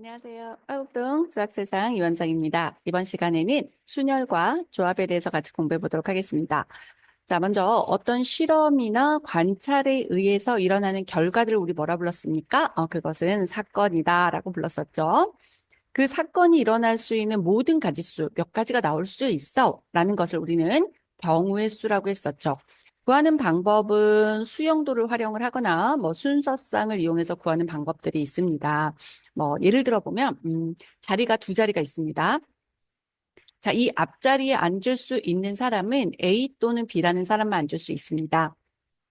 안녕하세요. 화곡동 수학세상 이원장입니다. 이번 시간에는 순열과 조합에 대해서 같이 공부해 보도록 하겠습니다. 자, 먼저 어떤 실험이나 관찰에 의해서 일어나는 결과들을 우리 뭐라 불렀습니까? 그것은 사건이다라고 불렀었죠. 그 사건이 일어날 수 있는 모든 가지수, 몇 가지가 나올 수 있어 라는 것을 우리는 경우의 수라고 했었죠. 구하는 방법은 수용도를 활용을 하거나 순서쌍을 이용해서 구하는 방법들이 있습니다. 예를 들어 보면 자리가 두 자리가 있습니다. 자, 이 앞자리에 앉을 수 있는 사람은 A 또는 B라는 사람만 앉을 수 있습니다.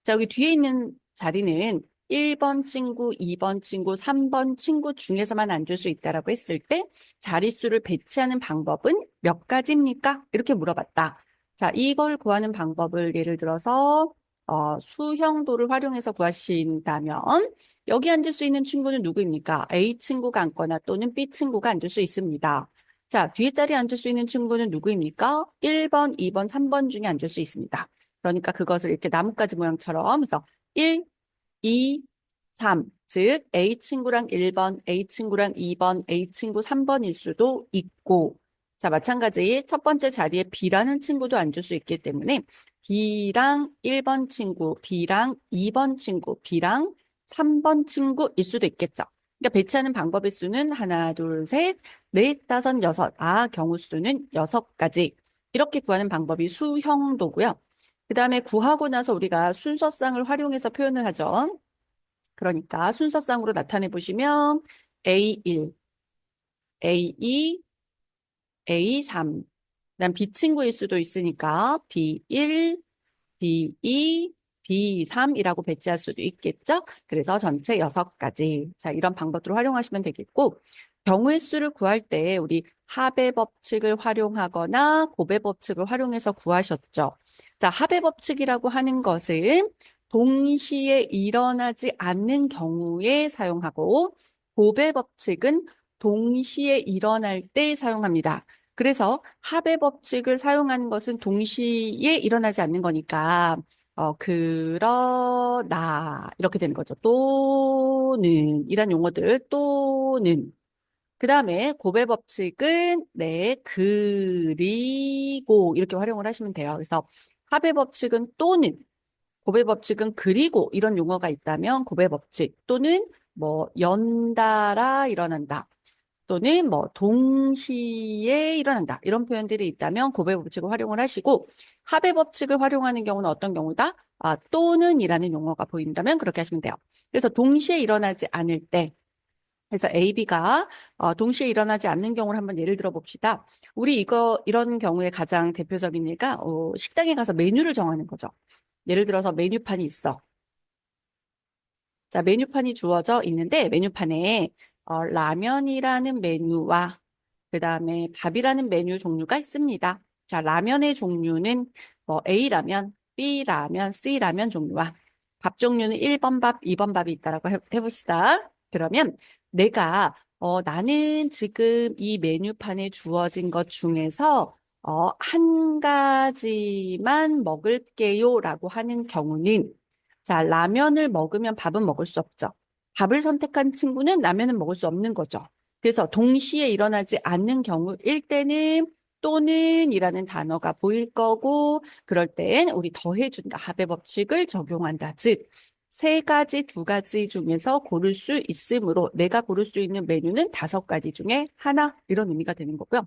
자, 여기 뒤에 있는 자리는 1번 친구, 2번 친구, 3번 친구 중에서만 앉을 수 있다라고 했을 때 자릿수를 배치하는 방법은 몇 가지입니까? 이렇게 물어봤다. 자, 이걸 구하는 방법을 예를 들어서 수형도를 활용해서 구하신다면 여기 앉을 수 있는 친구는 누구입니까? A 친구가 앉거나 또는 B 친구가 앉을 수 있습니다. 자, 뒤에 자리에 앉을 수 있는 친구는 누구입니까? 1번, 2번, 3번 중에 앉을 수 있습니다. 그러니까 그것을 이렇게 나뭇가지 모양처럼 해서 1, 2, 3, 즉 A 친구랑 1번, A 친구랑 2번, A 친구 3번일 수도 있고 자, 마찬가지 첫 번째 자리에 B라는 친구도 앉을 수 있기 때문에 B랑 1번 친구, B랑 2번 친구, B랑 3번 친구일 수도 있겠죠. 그러니까 배치하는 방법의 수는 하나, 둘, 셋, 넷, 다섯, 여섯. 경우 수는 6가지. 이렇게 구하는 방법이 수형도고요. 그 다음에 구하고 나서 우리가 순서쌍을 활용해서 표현을 하죠. 그러니까 순서쌍으로 나타내 보시면 A1, A2, A3, 그다음 B 친구일 수도 있으니까 B1, B2, B3이라고 배치할 수도 있겠죠. 그래서 전체 6가지. 자, 이런 방법으로 활용하시면 되겠고 경우의 수를 구할 때 우리 합의 법칙을 활용하거나 곱의 법칙을 활용해서 구하셨죠. 자, 합의 법칙이라고 하는 것은 동시에 일어나지 않는 경우에 사용하고 곱의 법칙은 동시에 일어날 때 사용합니다. 그래서 합의 법칙을 사용하는 것은 동시에 일어나지 않는 거니까 그러나 이렇게 되는 거죠. 또는 이란 용어들 또는 그 다음에 곱의 법칙은 네 그리고 이렇게 활용을 하시면 돼요. 그래서 합의 법칙은 또는 곱의 법칙은 그리고 이런 용어가 있다면 곱의 법칙 또는 연달아 일어난다. 또는 동시에 일어난다. 이런 표현들이 있다면 곱의 법칙을 활용을 하시고 합의 법칙을 활용하는 경우는 어떤 경우다? 또는이라는 용어가 보인다면 그렇게 하시면 돼요. 그래서 동시에 일어나지 않을 때 그래서 A, B가 동시에 일어나지 않는 경우를 한번 예를 들어 봅시다. 우리 이런 경우에 가장 대표적인 예가 식당에 가서 메뉴를 정하는 거죠. 예를 들어서 메뉴판이 있어. 자, 메뉴판이 주어져 있는데 메뉴판에 라면이라는 메뉴와 그다음에 밥이라는 메뉴 종류가 있습니다. 자, 라면의 종류는 A라면, B라면, C라면 종류와 밥 종류는 1번 밥, 2번 밥이 있다라고 해봅시다. 그러면 내가 나는 지금 이 메뉴판에 주어진 것 중에서 한 가지만 먹을게요라고 하는 경우는 자, 라면을 먹으면 밥은 먹을 수 없죠. 밥을 선택한 친구는 라면은 먹을 수 없는 거죠. 그래서 동시에 일어나지 않는 경우일 때는 또는이라는 단어가 보일 거고 그럴 땐 우리 더해준다. 합의 법칙을 적용한다. 즉, 세 가지, 두 가지 중에서 고를 수 있으므로 내가 고를 수 있는 메뉴는 5가지 중에 하나 이런 의미가 되는 거고요.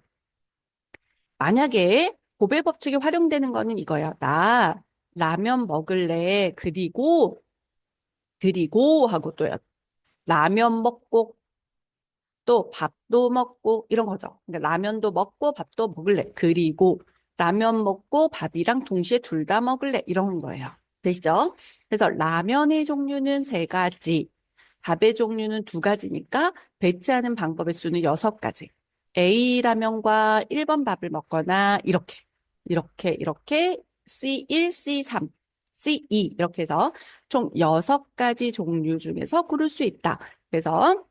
만약에 고배 법칙이 활용되는 거는 이거예요. 나 라면 먹을래. 그리고 하고 또 라면 먹고 또 밥도 먹고 이런 거죠. 그러니까 라면도 먹고 밥도 먹을래. 그리고 라면 먹고 밥이랑 동시에 둘 다 먹을래. 이런 거예요. 되시죠? 그래서 라면의 종류는 3가지, 밥의 종류는 2가지니까 배치하는 방법의 수는 6가지. A 라면과 1번 밥을 먹거나 이렇게 C1, C3, C2 이렇게 해서 총 6가지 종류 중에서 고를 수 있다. 그래서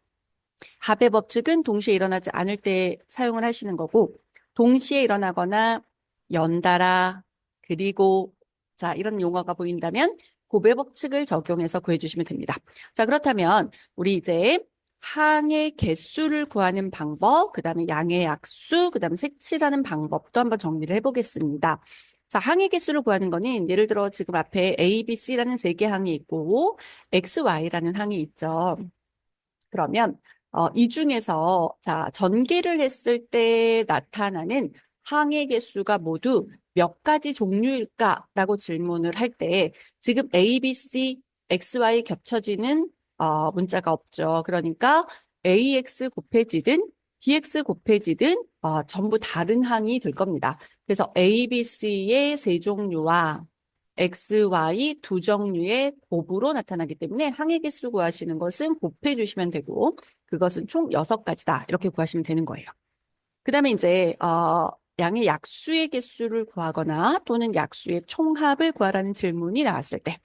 합의 법칙은 동시에 일어나지 않을 때 사용을 하시는 거고, 동시에 일어나거나 연달아, 그리고, 자, 이런 용어가 보인다면 곱의 법칙을 적용해서 구해주시면 됩니다. 자, 그렇다면 우리 이제 항의 개수를 구하는 방법, 그 다음에 양의 약수, 그 다음에 색칠하는 방법도 한번 정리를 해보겠습니다. 자, 항의 개수를 구하는 거는 예를 들어 지금 앞에 A, B, C라는 세 개 항이 있고 X, Y라는 항이 있죠. 그러면 이 중에서 자, 전개를 했을 때 나타나는 항의 개수가 모두 몇 가지 종류일까라고 질문을 할 때 지금 A, B, C, X, Y 겹쳐지는 문자가 없죠. 그러니까 AX 곱해지든 DX 곱해지든 전부 다른 항이 될 겁니다. 그래서 A, B, C의 세 종류와 X, Y 두 종류의 곱으로 나타나기 때문에 항의 개수 구하시는 것은 곱해 주시면 되고 그것은 총 6가지다. 이렇게 구하시면 되는 거예요. 그 다음에 이제 양의 약수의 개수를 구하거나 또는 약수의 총합을 구하라는 질문이 나왔을 때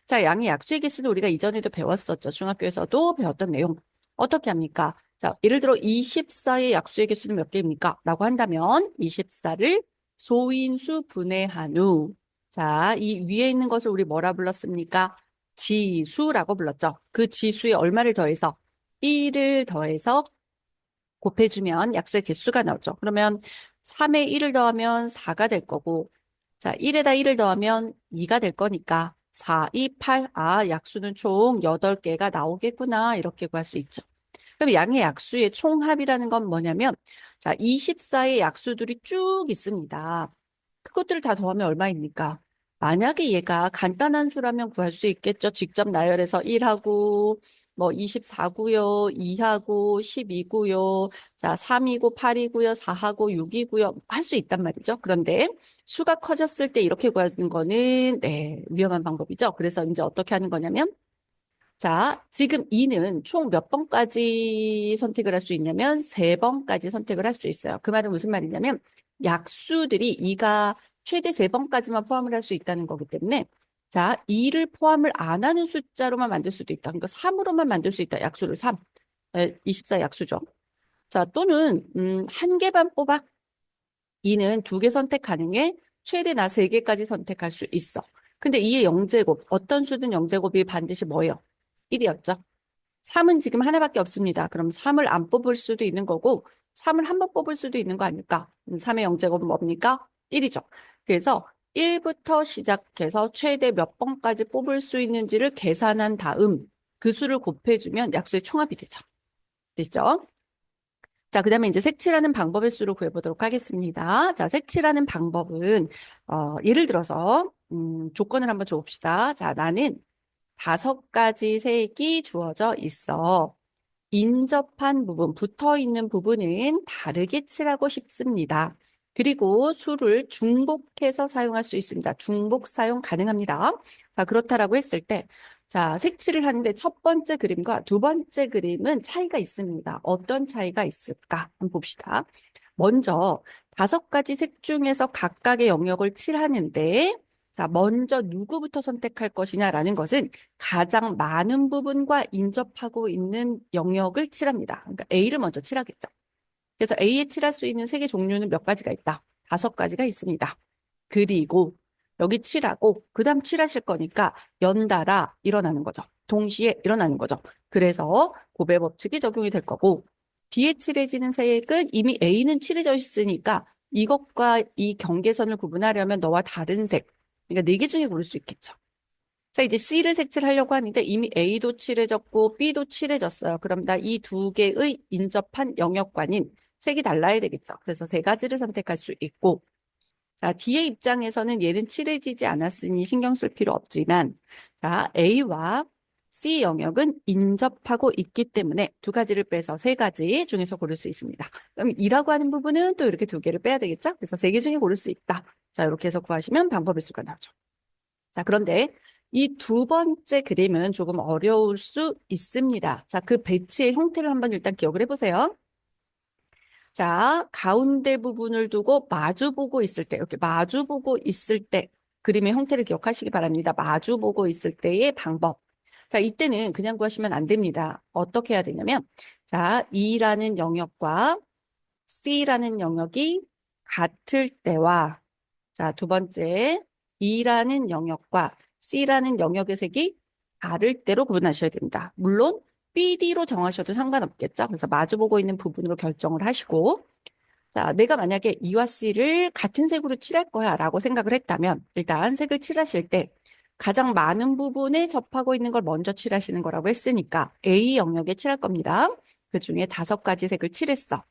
자, 양의 약수의 개수는 우리가 이전에도 배웠었죠. 중학교에서도 배웠던 내용. 어떻게 합니까? 자, 예를 들어 24의 약수의 개수는 몇 개입니까? 라고 한다면 24를 소인수 분해한 후 자, 이 위에 있는 것을 우리 뭐라 불렀습니까? 지수라고 불렀죠. 그 지수에 얼마를 더해서 1을 더해서 곱해주면 약수의 개수가 나오죠. 그러면 3에 1을 더하면 4가 될 거고, 자, 1에다 1을 더하면 2가 될 거니까 4, 2, 8. 아, 약수는 총 8개가 나오겠구나. 이렇게 구할 수 있죠. 그럼 양의 약수의 총합이라는 건 뭐냐면, 자, 24의 약수들이 쭉 있습니다. 그것들을 다 더하면 얼마입니까? 만약에 얘가 간단한 수라면 구할 수 있겠죠. 직접 나열해서 1하고, 뭐 24고요, 2하고, 12고요, 자, 3이고, 8이고요, 4하고, 6이고요. 할 수 있단 말이죠. 그런데 수가 커졌을 때 이렇게 구하는 거는, 네, 위험한 방법이죠. 그래서 이제 어떻게 하는 거냐면, 자, 지금 2는 총 몇 번까지 선택을 할 수 있냐면 3번까지 선택을 할 수 있어요. 그 말은 무슨 말이냐면 약수들이 2가 최대 3번까지만 포함을 할 수 있다는 거기 때문에 자, 2를 포함을 안 하는 숫자로만 만들 수도 있다. 그러니까 3으로만 만들 수 있다. 약수를 3. 24 약수죠. 자, 또는 1개만 뽑아. 2는 2개 선택 가능해. 최대 나 3개까지 선택할 수 있어. 근데 2의 영제곱, 어떤 수든 영제곱이 반드시 뭐예요? 1이었죠. 3은 지금 하나밖에 없습니다. 그럼 3을 안 뽑을 수도 있는 거고 3을 한 번 뽑을 수도 있는 거 아닐까? 3의 영제곱은 뭡니까? 1이죠. 그래서 1부터 시작해서 최대 몇 번까지 뽑을 수 있는지를 계산한 다음 그 수를 곱해주면 약수의 총합이 되죠. 됐죠? 자, 그 다음에 이제 색칠하는 방법의 수를 구해보도록 하겠습니다. 자, 색칠하는 방법은, 예를 들어서, 조건을 한번 줘봅시다. 자, 나는 5가지 색이 주어져 있어. 인접한 부분, 붙어 있는 부분은 다르게 칠하고 싶습니다. 그리고 수를 중복해서 사용할 수 있습니다. 중복 사용 가능합니다. 자, 그렇다라고 했을 때, 자, 색칠을 하는데 첫 번째 그림과 두 번째 그림은 차이가 있습니다. 어떤 차이가 있을까? 한번 봅시다. 먼저 5가지 색 중에서 각각의 영역을 칠하는데, 자, 먼저 누구부터 선택할 것이냐라는 것은 가장 많은 부분과 인접하고 있는 영역을 칠합니다. 그러니까 A를 먼저 칠하겠죠. 그래서 A에 칠할 수 있는 색의 종류는 몇 가지가 있다? 5가지가 있습니다. 그리고 여기 칠하고 그다음 칠하실 거니까 연달아 일어나는 거죠. 동시에 일어나는 거죠. 그래서 고배 법칙이 적용이 될 거고 B에 칠해지는 색은 이미 A는 칠해져 있으니까 이것과 이 경계선을 구분하려면 너와 다른 색, 그러니까 4개 중에 고를 수 있겠죠. 자, 이제 C를 색칠하려고 하는데 이미 A도 칠해졌고 B도 칠해졌어요. 그럼 나 이 2개의 인접한 영역과는 색이 달라야 되겠죠. 그래서 3가지를 선택할 수 있고 자, D의 입장에서는 얘는 칠해지지 않았으니 신경 쓸 필요 없지만 자, A와 C 영역은 인접하고 있기 때문에 2가지를 빼서 3가지 중에서 고를 수 있습니다. 그럼 E라고 하는 부분은 또 이렇게 2개를 빼야 되겠죠? 그래서 3개 중에 고를 수 있다. 자, 이렇게 해서 구하시면 방법의 수가 나오죠. 자, 그런데 이 두 번째 그림은 조금 어려울 수 있습니다. 자, 그 배치의 형태를 한번 일단 기억을 해보세요. 자, 가운데 부분을 두고 마주보고 있을 때, 이렇게 마주보고 있을 때 그림의 형태를 기억하시기 바랍니다. 마주보고 있을 때의 방법. 자, 이때는 그냥 구하시면 안 됩니다. 어떻게 해야 되냐면, 자, E라는 영역과 C라는 영역이 같을 때와, 자, 두 번째, E라는 영역과 C라는 영역의 색이 다를 때로 구분하셔야 됩니다. 물론 BD로 정하셔도 상관없겠죠. 그래서 마주보고 있는 부분으로 결정을 하시고, 자, 내가 만약에 E와 C를 같은 색으로 칠할 거야 라고 생각을 했다면, 일단 색을 칠하실 때 가장 많은 부분에 접하고 있는 걸 먼저 칠하시는 거라고 했으니까 A 영역에 칠할 겁니다. 그 중에 5가지 색을 칠했어.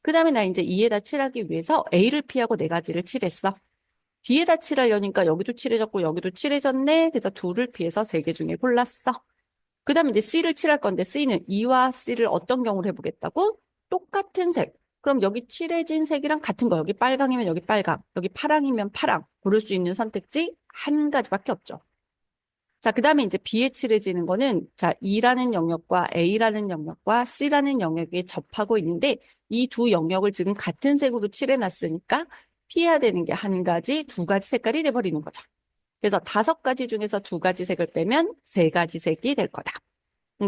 그 다음에 나 이제 E에다 칠하기 위해서 A를 피하고 4가지를 칠했어. D에다 칠하려니까 여기도 칠해졌고 여기도 칠해졌네. 그래서 2를 피해서 3개 중에 골랐어. 그 다음에 이제 C를 칠할 건데 C는 E와 C를 어떤 경우를 해보겠다고? 똑같은 색. 그럼 여기 칠해진 색이랑 같은 거. 여기 빨강이면 여기 빨강, 여기 파랑이면 파랑. 고를 수 있는 선택지 한 가지밖에 없죠. 자, 그 다음에 이제 B에 칠해지는 거는 자, E라는 영역과 A라는 영역과 C라는 영역에 접하고 있는데 이 두 영역을 지금 같은 색으로 칠해놨으니까 피해야 되는 게 한 가지, 2가지 색깔이 돼버리는 거죠. 그래서 5가지 중에서 2가지 색을 빼면 3가지 색이 될 거다.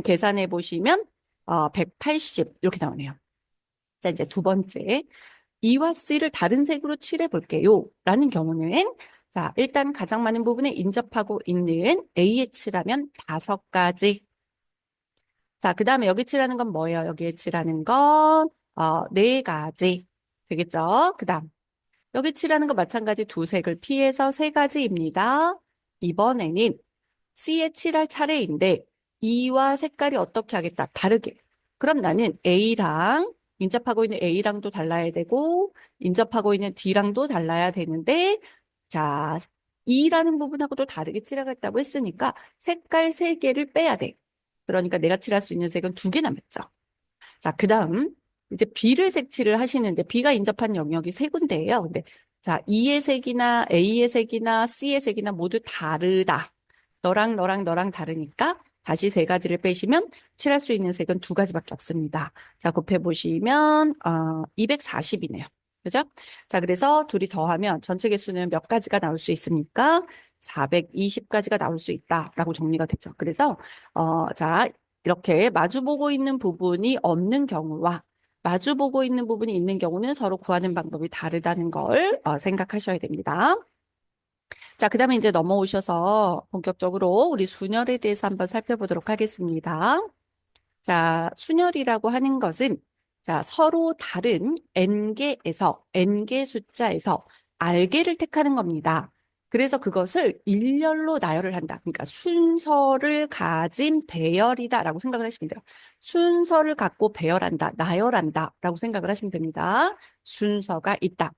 계산해 보시면 180 이렇게 나오네요. 자, 이제 두 번째. E와 C를 다른 색으로 칠해 볼게요. 라는 경우는 자, 일단 가장 많은 부분에 인접하고 있는 A에 칠하면 5가지. 자, 그 다음에 여기 칠하는 건 뭐예요? 여기에 칠하는 건 4가지. 되겠죠? 그 다음. 여기 칠하는 거 마찬가지 2색을 피해서 3가지입니다. 이번에는 C에 칠할 차례인데 E와 색깔이 어떻게 하겠다? 다르게. 그럼 나는 A랑 인접하고 있는 A랑도 달라야 되고 인접하고 있는 D랑도 달라야 되는데 자, E라는 부분하고도 다르게 칠하겠다고 했으니까 색깔 3개를 빼야 돼. 그러니까 내가 칠할 수 있는 색은 2개 남았죠. 자, 그 다음 이제 B를 색칠을 하시는데 B가 인접한 영역이 3군데예요. 근데 자, E의 색이나 A의 색이나 C의 색이나 모두 다르다. 너랑 다르니까 다시 3가지를 빼시면 칠할 수 있는 색은 2가지밖에 없습니다. 자, 곱해보시면 240이네요. 그죠? 자, 그래서 둘이 더하면 전체 개수는 몇 가지가 나올 수 있습니까? 420가지가 나올 수 있다라고 정리가 되죠. 그래서 자, 이렇게 마주보고 있는 부분이 없는 경우와 마주보고 있는 부분이 있는 경우는 서로 구하는 방법이 다르다는 걸 생각하셔야 됩니다. 자, 그 다음에 이제 넘어오셔서 본격적으로 우리 순열에 대해서 한번 살펴보도록 하겠습니다. 자, 순열이라고 하는 것은 자, 서로 다른 n개 숫자에서 r개를 택하는 겁니다. 그래서 그것을 일렬로 나열을 한다. 그러니까 순서를 가진 배열이다라고 생각을 하시면 돼요. 순서를 갖고 배열한다, 나열한다라고 생각을 하시면 됩니다. 순서가 있다.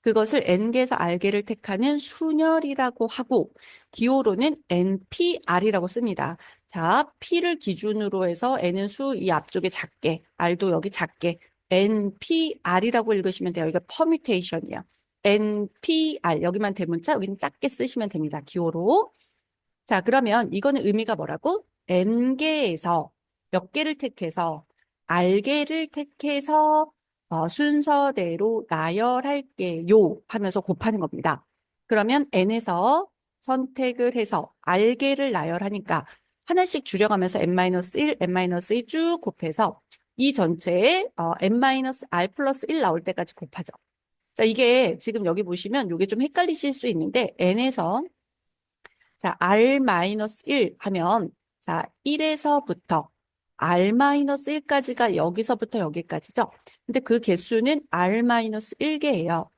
그것을 n개에서 r개를 택하는 순열이라고 하고 기호로는 npr이라고 씁니다. 자, p를 기준으로 해서 n은 수 이 앞쪽에 작게, r도 여기 작게 npr이라고 읽으시면 돼요. 이거 퍼뮤테이션이에요. npr 여기만 대문자 여기는 작게 쓰시면 됩니다. 기호로. 자, 그러면 이거는 의미가 뭐라고? n개에서 몇 개를 택해서 r개를 택해서 순서대로 나열할게요 하면서 곱하는 겁니다. 그러면 n에서 선택을 해서 r개를 나열하니까 하나씩 줄여가면서 n-1, n-2 쭉 곱해서 이 전체에 n-r 플러스 1 나올 때까지 곱하죠. 자, 이게 지금 여기 보시면 이게 좀 헷갈리실 수 있는데 n에서 자, r-1 하면 자, 1에서부터 r-1까지가 여기서부터 여기까지죠. 근데 그 개수는 r-1개예요.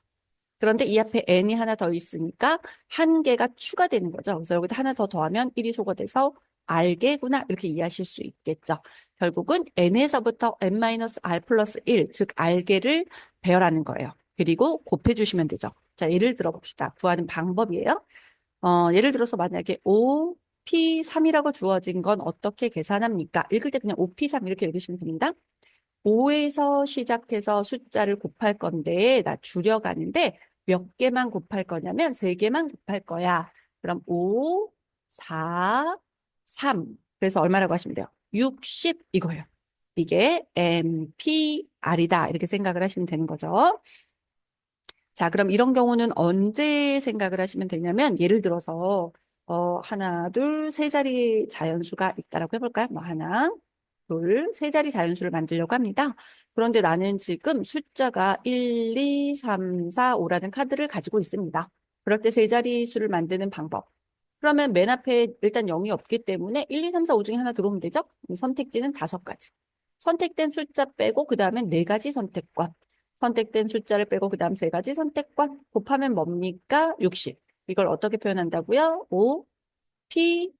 그런데 이 앞에 n이 하나 더 있으니까 한 개가 추가되는 거죠. 그래서 여기다 하나 더 더하면 1이 소거돼서 r개구나 이렇게 이해하실 수 있겠죠. 결국은 n에서부터 n-r 플러스 1, 즉 r개를 배열하는 거예요. 그리고 곱해주시면 되죠. 자, 예를 들어 봅시다. 구하는 방법이에요. 예를 들어서 만약에 5P3이라고 주어진 건 어떻게 계산합니까? 읽을 때 그냥 5P3 이렇게 읽으시면 됩니다. 5에서 시작해서 숫자를 곱할 건데 나 줄여가는데 몇 개만 곱할 거냐면 3개만 곱할 거야. 그럼 5, 4, 3. 그래서 얼마라고 하시면 돼요? 60 이거예요. 이게 NPR이다. 이렇게 생각을 하시면 되는 거죠. 자, 그럼 이런 경우는 언제 생각을 하시면 되냐면 예를 들어서 하나, 둘, 세 자리 자연수가 있다라고 해볼까요? 뭐 하나, 둘, 세 자리 자연수를 만들려고 합니다. 그런데 나는 지금 숫자가 1, 2, 3, 4, 5라는 카드를 가지고 있습니다. 그럴 때 세 자리 수를 만드는 방법. 그러면 맨 앞에 일단 0이 없기 때문에 1, 2, 3, 4, 5 중에 하나 들어오면 되죠? 선택지는 5가지. 선택된 숫자 빼고 그 다음에 4가지 선택권. 선택된 숫자를 빼고 그 다음 3가지 선택권. 곱하면 뭡니까? 60. 이걸 어떻게 표현한다고요? 5, P,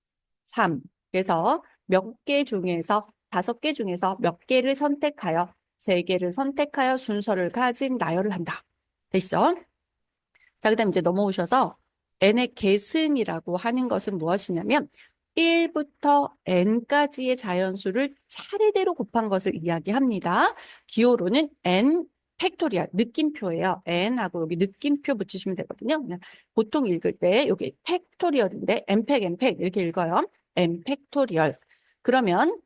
3. 그래서 몇 개 중에서 5개 중에서 몇 개를 선택하여 3개를 선택하여 순서를 가진 나열을 한다. 됐죠? 자, 그다음 이제 넘어오셔서 n의 계승이라고 하는 것은 무엇이냐면 1부터 n까지의 자연수를 차례대로 곱한 것을 이야기합니다. 기호로는 n 팩토리얼, 느낌표예요. n하고 여기 느낌표 붙이시면 되거든요. 그냥 보통 읽을 때 여기 팩토리얼인데 n팩, n팩 이렇게 읽어요. n 팩토리얼. 그러면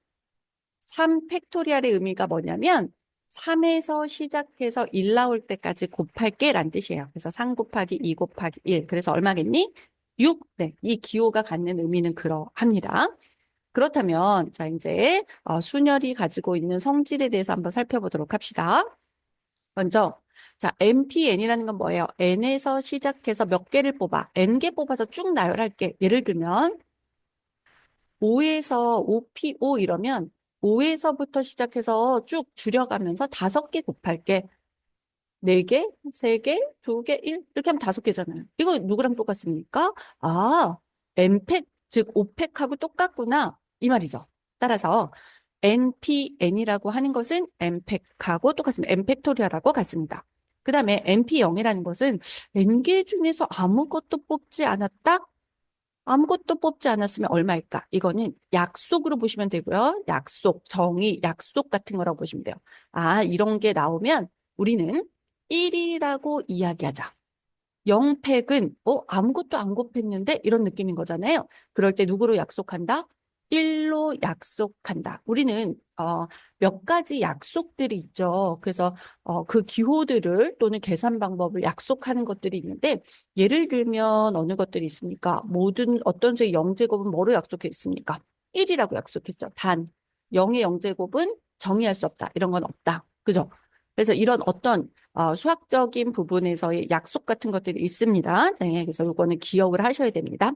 3 팩토리얼의 의미가 뭐냐면 3에서 시작해서 1 나올 때까지 곱할게 라는 뜻이에요. 그래서 3 곱하기 2 곱하기 1. 그래서 얼마겠니? 6. 네, 이 기호가 갖는 의미는 그러합니다. 그렇다면 자 이제 순열이 가지고 있는 성질에 대해서 한번 살펴보도록 합시다. 먼저 자 MPN이라는 건 뭐예요? N에서 시작해서 몇 개를 뽑아? N개 뽑아서 쭉 나열할게. 예를 들면 5에서 5P5 이러면 5에서부터 시작해서 쭉 줄여가면서 5개 곱할게. 4개, 3개, 2개, 1 이렇게 하면 5개잖아요. 이거 누구랑 똑같습니까? 아, N팩, 즉 5팩하고 똑같구나 이 말이죠. 따라서 NPN이라고 하는 것은 N팩하고 똑같습니다. N팩토리얼하고 같습니다. 그 다음에 NP0이라는 것은 N개 중에서 아무것도 뽑지 않았다? 아무것도 뽑지 않았으면 얼마일까? 이거는 약속으로 보시면 되고요. 약속, 정의, 약속 같은 거라고 보시면 돼요. 아, 이런 게 나오면 우리는 1이라고 이야기하자. 0팩은 아무것도 안 곱했는데 이런 느낌인 거잖아요. 그럴 때 누구로 약속한다? 1로 약속한다. 우리는 몇 가지 약속들이 있죠. 그래서 그 기호들을 또는 계산 방법을 약속하는 것들이 있는데 예를 들면 어느 것들이 있습니까? 모든 어떤 수의 0제곱은 뭐로 약속했습니까? 1이라고 약속했죠. 단 0의 0제곱은 정의할 수 없다. 이런 건 없다. 그죠? 그래서 이런 어떤 수학적인 부분에서의 약속 같은 것들이 있습니다. 네, 그래서 이거는 기억을 하셔야 됩니다.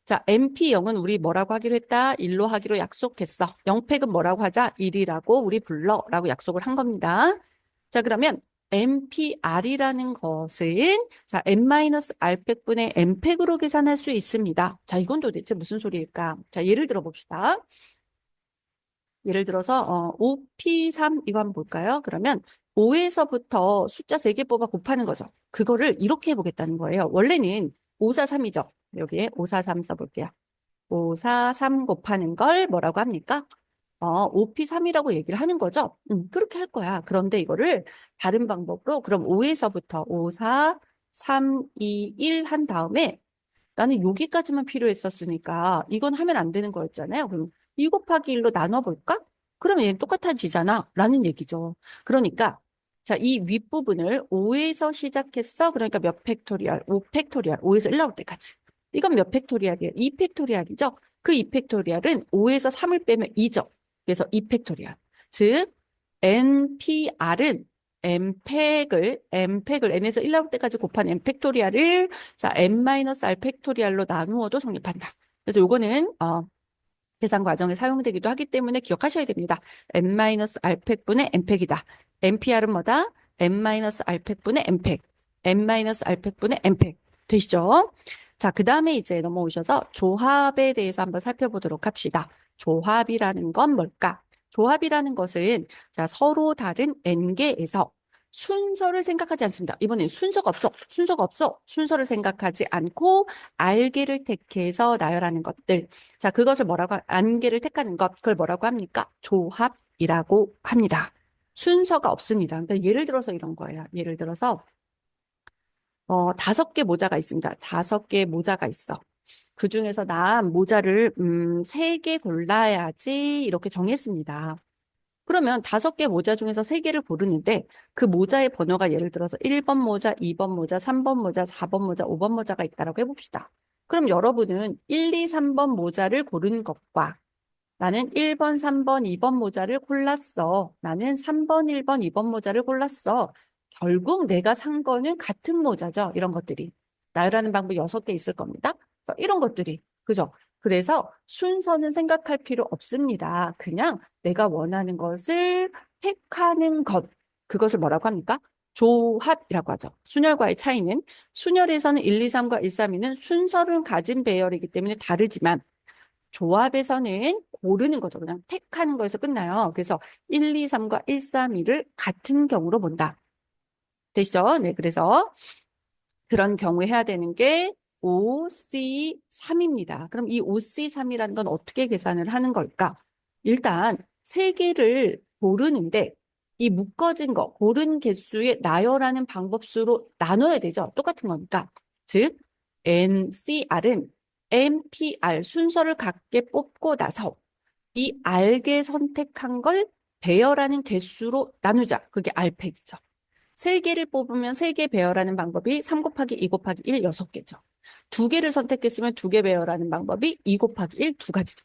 자, MP0은 우리 뭐라고 하기로 했다? 1로 하기로 약속했어. 0팩은 뭐라고 하자? 1이라고 우리 불러라고 약속을 한 겁니다. 자, 그러면 NPR이라는 것은 자, n-r팩분의 n팩으로 계산할 수 있습니다. 자, 이건 도대체 무슨 소리일까? 자, 예를 들어 봅시다. 예를 들어서 5P3 이거 한번 볼까요? 그러면 5에서부터 숫자 3개 뽑아 곱하는 거죠. 그거를 이렇게 해보겠다는 거예요. 원래는 5, 4, 3이죠. 여기에 5, 4, 3 써볼게요. 5, 4, 3 곱하는 걸 뭐라고 합니까? 5P3이라고 얘기를 하는 거죠. 그렇게 할 거야. 그런데 이거를 다른 방법으로 그럼 5에서부터 5, 4, 3, 2, 1 한 다음에 나는 여기까지만 필요했었으니까 이건 하면 안 되는 거였잖아요. 그럼 2 곱하기 1로 나눠볼까? 그러면 얘는 똑같아지잖아. 라는 얘기죠. 그러니까 자, 이 윗부분을 5에서 시작했어. 그러니까 몇 팩토리얼? 5 팩토리얼. 5에서 1 나올 때까지. 이건 몇 팩토리얼이에요? 2 팩토리얼이죠. 그 2 팩토리얼은 5에서 3을 빼면 2죠. 그래서 2 팩토리얼. 즉 NPR은 n팩을 n에서 1 나올 때까지 곱한 n 팩토리얼을 자 n-r 팩토리얼로 나누어도 성립한다. 그래서 요거는 계산 과정에 사용되기도 하기 때문에 기억하셔야 됩니다. n-r 팩분의 n팩이다. npr은 뭐다? n-r 팩분의 n팩. n-r 팩분의 n팩. 되시죠? 자, 그 다음에 이제 넘어오셔서 조합에 대해서 한번 살펴보도록 합시다. 조합이라는 건 뭘까? 조합이라는 것은 자, 서로 다른 n개에서 순서를 생각하지 않습니다. 이번엔 순서가 없어. 순서가 없어. 순서를 생각하지 않고 알개를 택해서 나열하는 것들. 자, 그것을 뭐라고, 안개를 택하는 것, 그걸 뭐라고 합니까? 조합이라고 합니다. 순서가 없습니다. 그러니까 예를 들어서 이런 거예요. 예를 들어서, 5개 모자가 있습니다. 5개 모자가 있어. 그 중에서 난 모자를, 3개 골라야지 이렇게 정했습니다. 그러면 5개 모자 중에서 3개를 고르는데 그 모자의 번호가 예를 들어서 1번 모자, 2번 모자, 3번 모자, 4번 모자, 5번 모자가 있다라고 해봅시다. 그럼 여러분은 1, 2, 3번 모자를 고르는 것과 나는 1번, 3번, 2번 모자를 골랐어. 나는 3번, 1번, 2번 모자를 골랐어. 결국 내가 산 거는 같은 모자죠. 이런 것들이. 나열하는 방법 6개 있을 겁니다. 그래서 이런 것들이 그죠? 그래서 순서는 생각할 필요 없습니다. 그냥 내가 원하는 것을 택하는 것. 그것을 뭐라고 합니까? 조합이라고 하죠. 순열과의 차이는 순열에서는 1, 2, 3과 1, 3, 2는 순서를 가진 배열이기 때문에 다르지만 조합에서는 고르는 거죠. 그냥 택하는 거에서 끝나요. 그래서 1, 2, 3과 1, 3, 2를 같은 경우로 본다. 되시죠? 네, 그래서 그런 경우에 해야 되는 게 OC3입니다. 그럼 이 OC3이라는 건 어떻게 계산을 하는 걸까? 일단 세 개를 고르는데 이 묶어진 거, 고른 개수의 나열하는 방법수로 나눠야 되죠. 똑같은 거니까. 즉, NCR은 NPR 순서를 같게 뽑고 나서 이 알게 선택한 걸 배열하는 개수로 나누자. 그게 알팩이죠. 세 개를 뽑으면 세 개 배열하는 방법이 3 곱하기 2 곱하기 1, 6개죠. 두 개를 선택했으면 두 개 배열하는 방법이 2 곱하기 1, 두 가지죠.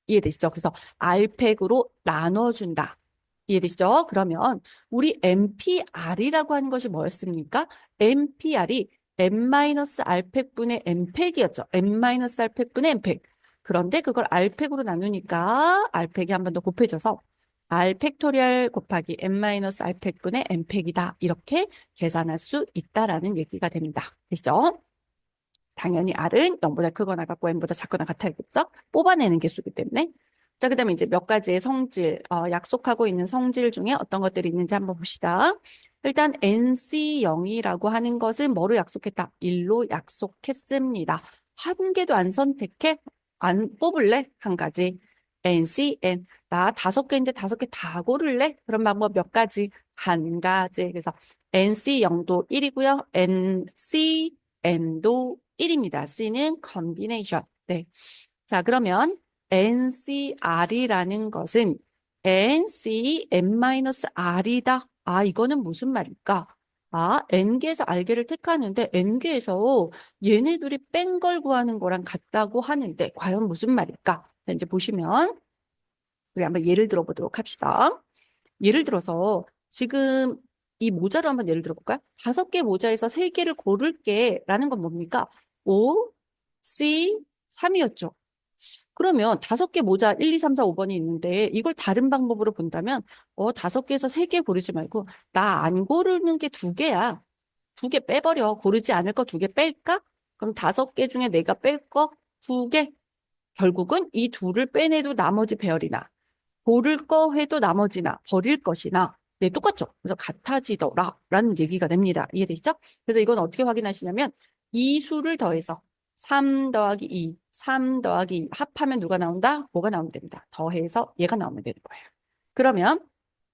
이해되시죠? 그래서 알팩으로 나눠준다. 이해되시죠? 그러면 우리 NPR이라고 하는 것이 뭐였습니까? NPR이 N-알팩분의 N팩이었죠. N-알팩분의 N팩. 그런데 그걸 알팩으로 나누니까 알팩이 한 번 더 곱해져서 R 팩토리얼 곱하기 N-알팩분의 N팩이다. 이렇게 계산할 수 있다라는 얘기가 됩니다. 되시죠? 당연히 R은 0보다 크거나 같고 N보다 작거나 같아야겠죠? 뽑아내는 개수기 때문에. 자, 그 다음에 이제 몇 가지의 성질, 약속하고 있는 성질 중에 어떤 것들이 있는지 한번 봅시다. 일단 NC0이라고 하는 것은 뭐로 약속했다? 1로 약속했습니다. 한 개도 안 선택해? 안 뽑을래? 한 가지. NCN. 나 5개인데 5개 다 고를래? 그런 방법 몇 가지? 한 가지. 그래서 NC0도 1이고요. NCN도 1입니다. C는 combination. 네. 자, 그러면 NCR이라는 것은 NCN-R이다. 아, 이거는 무슨 말일까? 아, N개에서 R개를 택하는데 N개에서 얘네들이 뺀 걸 구하는 거랑 같다고 하는데 과연 무슨 말일까? 자, 이제 보시면 우리 한번 예를 들어보도록 합시다. 예를 들어서 지금 이 모자로 한번 예를 들어볼까요? 5개 모자에서 3개를 고를게 라는 건 뭡니까? O, C, 3이었죠. 그러면 5개 모자 1, 2, 3, 4, 5번이 있는데 이걸 다른 방법으로 본다면 5개에서 3개 고르지 말고 나 안 고르는 게 2개야. 2개 빼버려. 고르지 않을 거 2개 뺄까? 그럼 5개 중에 내가 뺄 거 2개. 결국은 이 둘을 빼내도 나머지 배열이나 고를 거 해도 나머지나 버릴 것이나 네, 똑같죠. 그래서 같아지더라라는 얘기가 됩니다. 이해되시죠? 그래서 이건 어떻게 확인하시냐면 이 수를 더해서 3 더하기 2, 3 더하기 2 합하면 누가 나온다? 뭐가 나오면 됩니다. 더해서 얘가 나오면 되는 거예요. 그러면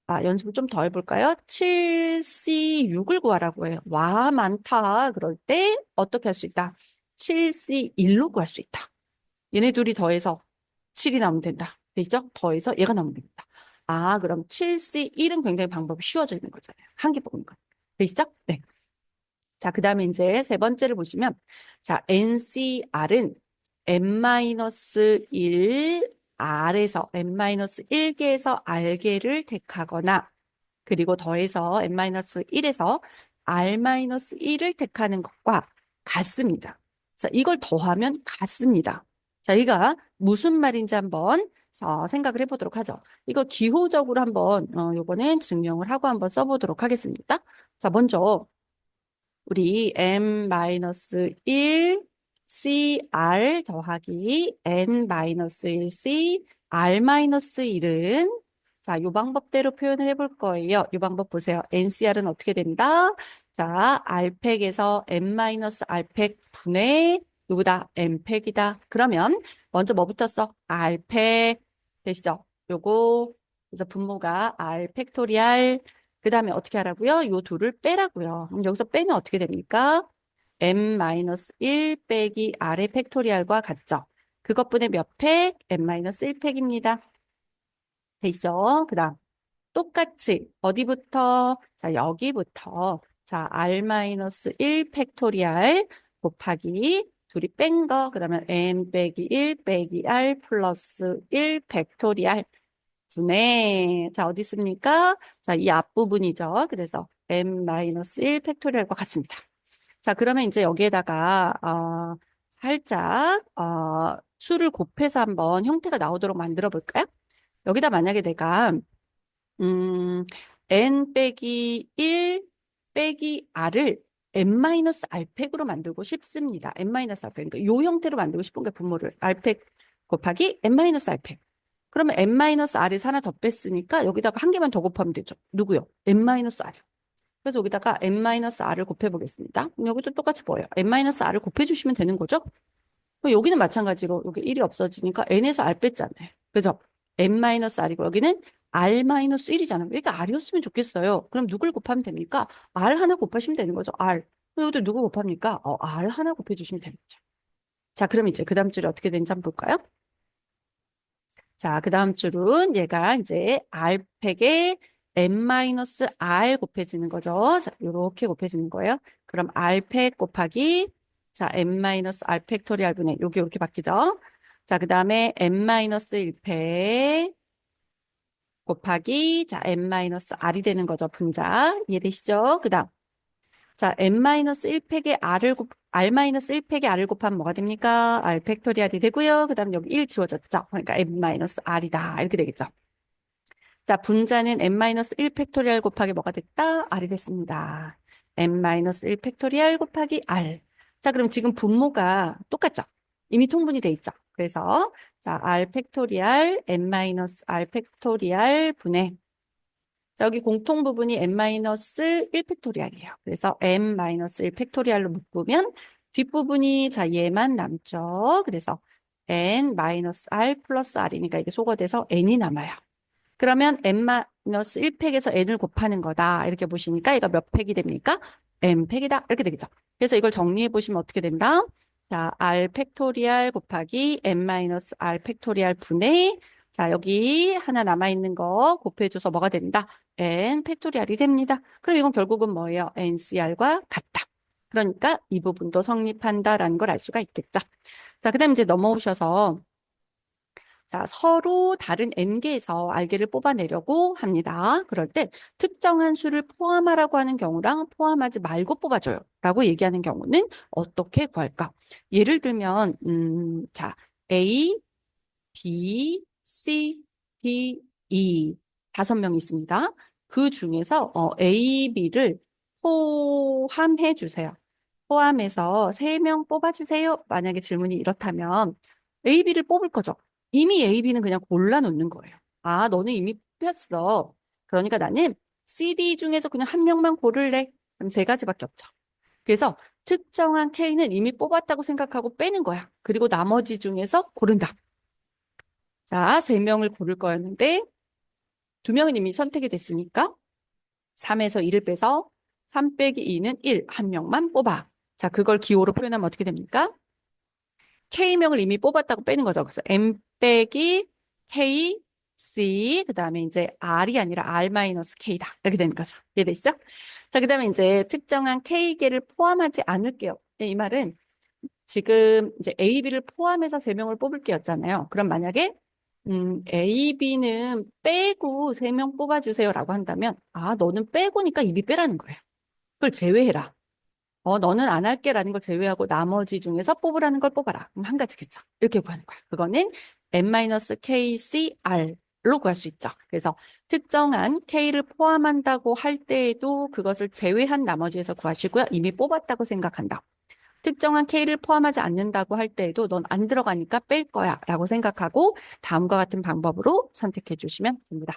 연습을 좀 더 해볼까요? 7C6을 구하라고 해요. 와, 많다. 그럴 때 어떻게 할 수 있다? 7C1로 구할 수 있다. 얘네 둘이 더해서 7이 나오면 된다. 되죠? 더해서 얘가 나오면 됩니다. 아, 그럼 7C1은 굉장히 방법이 쉬워지는 거잖아요. 한 개 뽑는 거. 되시죠? 네. 자, 그 다음에 이제 세 번째를 보시면, 자, NCR은 N-1 R에서 N-1개에서 R개를 택하거나, 그리고 더해서 N-1에서 R-1을 택하는 것과 같습니다. 자, 이걸 더하면 같습니다. 자, 이가 무슨 말인지 한번 생각을 해보도록 하죠. 이거 기호적으로 한번 요거는 증명을 하고 한번 써보도록 하겠습니다. 자, 먼저 우리 n-1 CR 더하기 n-1C R-1은 자, 이 방법대로 표현을 해볼 거예요. 이 방법 보세요. NCR은 어떻게 된다? 자, R팩에서 n-R팩 분의 누구다? N팩이다. 그러면 먼저 뭐부터 써? R팩 되시죠? 요거 그래서 분모가 R 팩토리얼 그 다음에 어떻게 하라고요? 요 둘을 빼라고요. 그럼 여기서 빼면 어떻게 됩니까? n-1 빼기 R의 팩토리얼과 같죠? 그것분의 몇 팩? n-1팩입니다. 돼 있어. 그 다음 똑같이 어디부터? 자, 여기부터 자, R-1 팩토리얼 곱하기 둘이 뺀 거, 그러면 n 빼기 1 빼기 r 플러스 1 팩토리얼 분의 자, 어디 있습니까? 자, 이 앞부분이죠. 그래서 n-1 팩토리얼과 같습니다. 자, 그러면 이제 여기에다가 살짝 수를 곱해서 한번 형태가 나오도록 만들어 볼까요? 여기다 만약에 내가 음, n 빼기 1 빼기 r을 n-r 팩으로 만들고 싶습니다. n-r 팩. 그러니까 이 형태로 만들고 싶은 게 분모를 r 팩 곱하기 n-r 팩. 그러면 n-r에서 하나 더 뺐으니까 여기다가 한 개만 더 곱하면 되죠. 누구요? n-r. 그래서 여기다가 n-r을 곱해보겠습니다. 그럼 여기도 똑같이 뭐예요? n-r을 곱해주시면 되는 거죠? 그럼 여기는 마찬가지로 여기 1이 없어지니까 n에서 r 뺐잖아요. 그래서 n-r이고 여기는 r-1이잖아요. 그러니까 r이었으면 좋겠어요. 그럼 누굴 곱하면 됩니까? r 하나 곱하시면 되는 거죠. r. 그럼 여기도 누구 곱합니까? r 하나 곱해주시면 되는 거죠. 자, 그럼 이제 그 다음 줄이 어떻게 되는지 한번 볼까요? 자, 그 다음 줄은 얘가 이제 r팩에 n-r 곱해지는 거죠. 자, 요렇게 곱해지는 거예요. 그럼 r팩 곱하기 자, n-r 팩토리얼 분의 요게 이렇게 바뀌죠. 자, 그 다음에 n-1팩 곱하기 자, n-r이 되는 거죠. 분자. 이해되시죠? 그 다음 자, n-1팩에 r-1팩에 r을 곱하면 뭐가 됩니까? r 팩토리얼이 되고요. 그 다음 여기 1 지워졌죠. 그러니까 n-r이다. 이렇게 되겠죠. 자, 분자는 n-1 팩토리얼 곱하기 뭐가 됐다? r이 됐습니다. n-1 팩토리얼 곱하기 r. 자, 그럼 지금 분모가 똑같죠? 이미 통분이 돼 있죠? 그래서 자, r 팩토리얼 n-r 팩토리얼 분의 자, 여기 공통 부분이 n-1 팩토리얼이에요. 그래서 n-1 팩토리얼로 묶으면 뒷부분이 자, 얘만 남죠. 그래서 n-r 플러스 r이니까 이게 소거돼서 n이 남아요. 그러면 n-1팩에서 n을 곱하는 거다. 이렇게 보시니까 이거 몇 팩이 됩니까? n팩이다. 이렇게 되겠죠. 그래서 이걸 정리해 보시면 어떻게 된다? 자, r 팩토리얼 곱하기 n-r 팩토리얼 분의 자, 여기 하나 남아있는 거 곱해줘서 뭐가 된다? n 팩토리얼이 됩니다. 그럼 이건 결국은 뭐예요? ncr과 같다. 그러니까 이 부분도 성립한다라는 걸 알 수가 있겠죠. 자, 그 다음 이제 넘어오셔서 자, 서로 다른 n개에서 r개를 뽑아내려고 합니다. 그럴 때 특정한 수를 포함하라고 하는 경우랑 포함하지 말고 뽑아줘요 라고 얘기하는 경우는 어떻게 구할까? 예를 들면 자, A, B, C, D, E 5명이 있습니다. 그 중에서 A, B를 포함해 주세요. 포함해서 3명 뽑아주세요. 만약에 질문이 이렇다면 A, B를 뽑을 거죠. 이미 A, B는 그냥 골라놓는 거예요. 아, 너는 이미 뽑혔어. 그러니까 나는 C, D 중에서 그냥 한 명만 고를래. 그럼 3가지밖에 없죠. 그래서 특정한 K는 이미 뽑았다고 생각하고 빼는 거야. 그리고 나머지 중에서 고른다. 자, 3명을 고를 거였는데 2명은 이미 선택이 됐으니까 3에서 2를 빼서 3 빼기 2는 1, 한 명만 뽑아. 자, 그걸 기호로 표현하면 어떻게 됩니까? K명을 이미 뽑았다고 빼는 거죠. 그래서 M 빼기 K, C, 그 다음에 이제 R이 아니라 R-K다. 이렇게 되는 거죠. 이해되시죠? 자, 그 다음에 이제 특정한 K개를 포함하지 않을게요. 이 말은 지금 이제 A, B를 포함해서 3명을 뽑을 게였잖아요. 그럼 만약에 A, B는 빼고 3명 뽑아주세요라고 한다면 아, 너는 빼고니까 이미 빼라는 거예요. 그걸 제외해라. 너는 안 할게라는 걸 제외하고 나머지 중에서 뽑으라는 걸 뽑아라. 그럼 한 가지겠죠. 이렇게 구하는 거야. 그거는 n-KCR로 구할 수 있죠. 그래서 특정한 K를 포함한다고 할 때에도 그것을 제외한 나머지에서 구하시고요. 이미 뽑았다고 생각한다. 특정한 K를 포함하지 않는다고 할 때에도 넌 안 들어가니까 뺄 거야 라고 생각하고 다음과 같은 방법으로 선택해 주시면 됩니다.